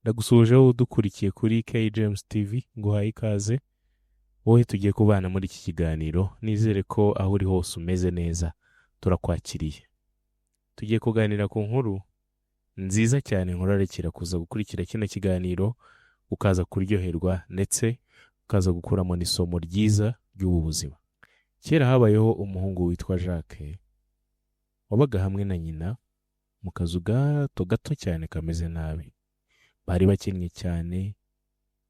Ndagusuhuje wowe udukurikiye kuri K James TV, nguhaye ikaze. Wowe tugiye kubana muri iki kiganiro, nizere ko aho uri hose umeze neza, turakwakiriye. Tugiye kuganira ku nkuru nziza cyane nkurarekera kuza gukurikira kino kiganiro, ukaza kuryoherwa ndetse ukaza gukuramo n'isomo ryiza ry'ubu buzima. Kera habayeho umuhungu witwa Jacques, wabaga hamwe na nyina mu kazu gato cyane kameze nabi. Bari bakennye cyane,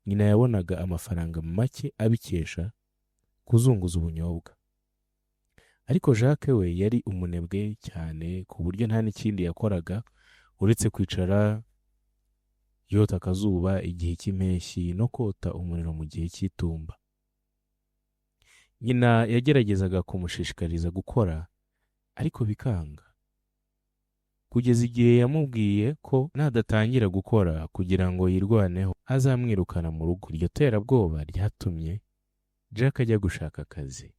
nyina yabonaga amafaranga make abikesha kuzunguza ubunyobwa. Ariko Jacques we yari umunebwe cyane ku buryo nta n'ikindi yakoraga uretse kwicara yota akazuba igihe cy'impeshyi no kota umuriro mu gihe cy'itumba. Nyina yageragezaga kumushishikariza gukora, ariko bikanga, kugeza igihe yamubwiye ko nadatangira gukora kugira ngo yirwaneho azamwirukana mu rugo. Iryo terabwoba ryatumye Jack ajya gushaka akazi.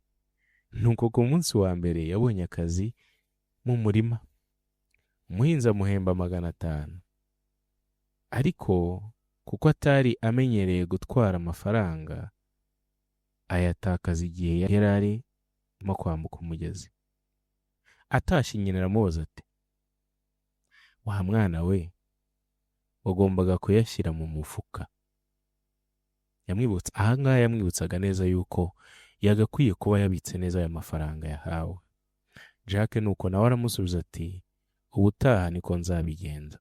Nuko ku munsi wa mbere yabonye akazi mu murima. Umuhinzi amuhemba 500, ariko kuko atari amenyereye gutwara amafaranga, ayatakaza igihe yari arimo kwambuka umugezi. Atashye nyina aramubaza ati, wa mwana we, wagombaga kuyashyira mu mufuka. Ahangaha yamwibutsaga neza yuko yagakwiye kuba yabitse neza aya mafaranga yahawe. Jack nuko nawe aramusubiza ati, ubutaha niko nzabigenza.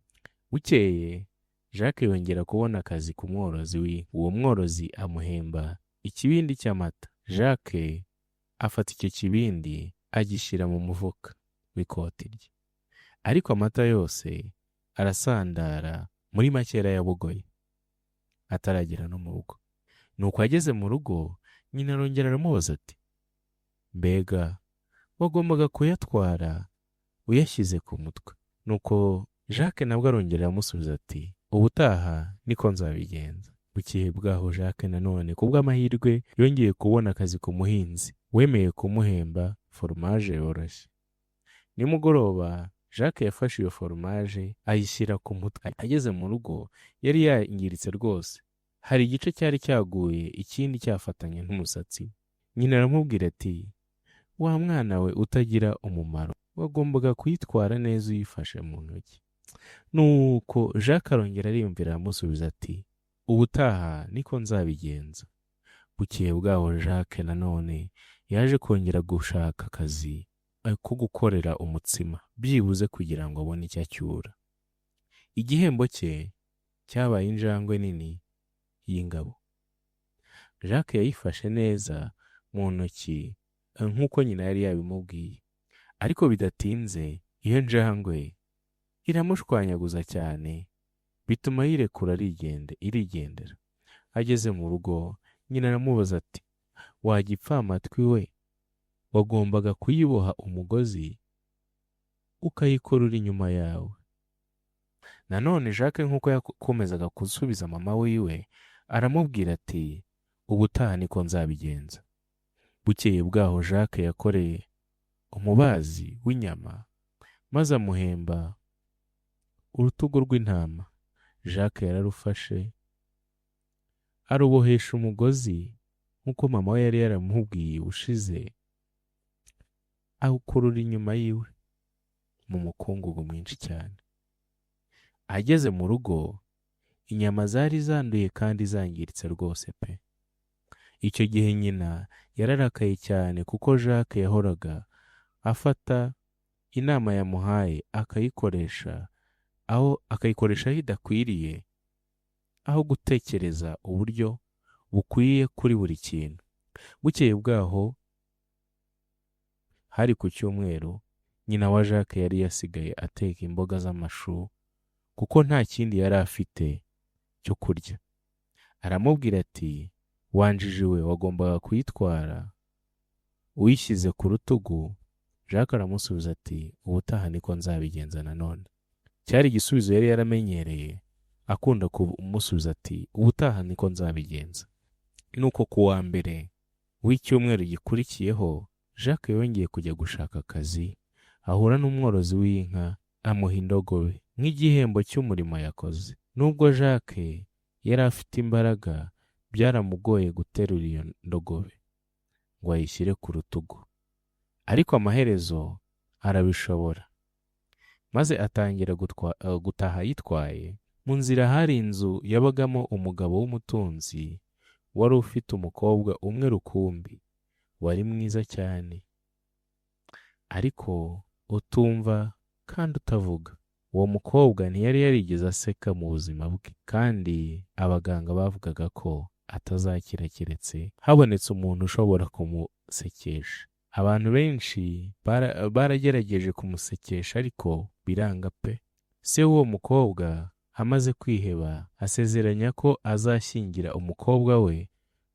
Bukeye Jack yongera kubona akazi ku mworozi we. Uwo mworozi amuhemba ikibindi cy'amata. Jack afata icyo kibindi agishyira mu mufuka w'ikoti rye, ariko amata yose arasandara muri makera ya bugoye ataragera no mu rugo. Nuko ageze mu rugo, nyina arongera aramubaza ati, mbega wagombaga kuyatwara uyashyize ku mutwe? Nuko Jacques nabwo arongera aramusubiza ati, ubutaha niko nzabigenza. Bukeye bwaho Jacques nanone kubw'amahirwe yongeye kubona akazi ku muhinzi wemeye kumuhemba foromaje yoroshye. Nimugoroba Jacques yafashe iyo foromaje ayishyira ku mutwe. Ageze mu rugo yari yangiritse rwose, hari igice cyari cyaguye, ikindi cyafatanye n'umusatsi. Nyina aramubwira ati, wa mwana we utagira umumaro, wagombaga kuyitwara neza uyifashe mu ntoki. Nuko Jacques arongera ariyumvira aramusubiza ati, ubutaha niko nzabigenza. Bukeye bwaho Jacques nanone yaje kongera gushaka akazi ko gukorera umutsima, byibuze kugira ngo abone icyo acyura. Igihembo cye cyabaye injangwe nini y'ingabo. Jacques yayifashe neza mu ntoki nk'uko nyina yari yabimubwiye, ariko bidatinze iyo njangwe iramushwanyaguza cyane, bituma yirekura irigendera. Ageze mu rugo, nyina aramubaza ati, wagipfamatwi we, wagombaga kuyiboha umugozi ukayikurura inyuma yawe. Nanone Jacques nk'uko yakomezaga gusubiza mama wiwe, aramubwira ati, ubutaha niko nzabigenza. Bukeye bwaho Jacques yakoreye umubazi w'inyama, maze amuhemba urutugu rw'intama. Jacques yararufashe arubohesha umugozi nk'uko mama we yari yaramubwiye ushize, awukurura inyuma yiwe mu mukungugu mwinshi cyane. Ageze mu rugo, inyama zari zanduye kandi zangiritse rwose pe. Icyo gihe nyina yararakaye cyane kuko Jacques yahoraga afata inama yamuhaye akayikoresha aho idakwiriye, aho gutekereza uburyo bukwiye kuri buri kintu. Bukeye bwaho hari ku cyumweru, nyina wa Jacques yari yasigaye ateka imboga z'amashu kuko nta kindi yari afite cyo kurya. Aramubwira ati, wanjije we, wagombaga kuyitwara uyishyize ku rutugu. Jacques aramusubiza ati, ubutaha niko nzabigenza nanone. Cyari igisubizo yari yaramenyereye, akunda kumusubiza ati, ubutaha niko nzabigenza. Nuko ku wa mbere w'icyumweru gikurikiyeho, Jacques yongeye kujya gushaka akazi, ahura n'umworozi w'inka amuha indogobe nk'igihembo cy'umurimo yakoze. nubwo Jacques yari afite imbaraga, byaramugoye guterura iyo ndogobe ngo ayishyire ku rutugu, ariko amaherezo arabishobora, maze atangira gutaha yitwaye. Mu nzira hari inzu yabagamo umugabo w'umutunzi wari ufite umukobwa umwe rukumbi, wari mwiza cyane ariko utumva kandi utavuga. Uwo mukobwa ntiyari yarigeze aseka mu buzima bwe, kandi abaganga bavugaga ko atazakira keretse habonetse umuntu ushobora kumusekesha. Abantu benshi baragerageje kumusekesha ariko biranga pe. Se w'uwo mukobwa amaze kwiheba, asezeranya ko azashyingira umukobwa we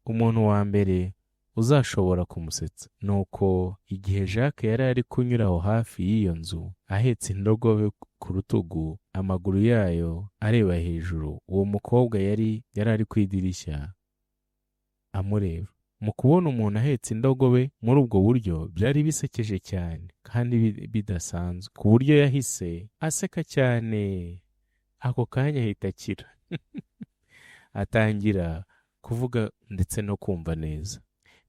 umuntu wa mbere uzashobora kumusetsa. Nuko igihe Jacques yari ari kunyura aho hafi y'iyo nzu ahetse indogobe ku rutugu, amaguru yayo areba hejuru, uwo mukobwa yari ari ku idirishya amureba. Mu kubona umuntu ahetse indogobe muri ubwo buryo, byari bisekeje cyane kandi bidasanzwe, ku buryo yahise aseka cyane. Ako kanya ahita akira atangira kuvuga ndetse no kumva neza.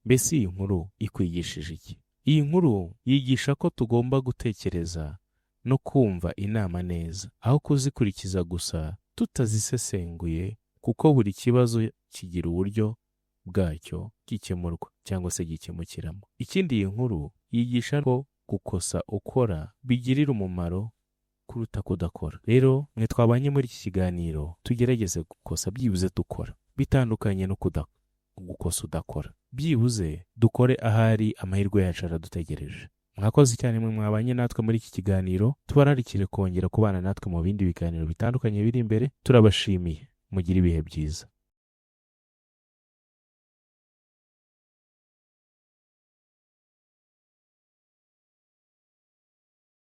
Mbese iyi nkuru ikwigishije iki? Iyi nkuru yigisha ko tugomba gutekereza no kumva inama neza, aho kuzikurikiza gusa tutazisesenguye, kuko buri kibazo kigira uburyo bwacyo gikemurwa cyangwa se gikemukiramo. Ikindi iyi nkuru yigisha ko gukosa ukora bigirira umumaro kuruta kudakora. Rero mwe twabanye muri iki kiganiro, tugerageze gukosa byibuze dukora, bitandukanye no gukosa udakora. Byibuze dukore ahari amahirwe yacu aradutegereje. Mwakoze cyane mwe mwabanye natwe muri iki kiganiro, tubararikire kongera kubana natwe mu bindi biganiro bitandukanye biri imbere. Turabashimiye, mugire ibihe byiza.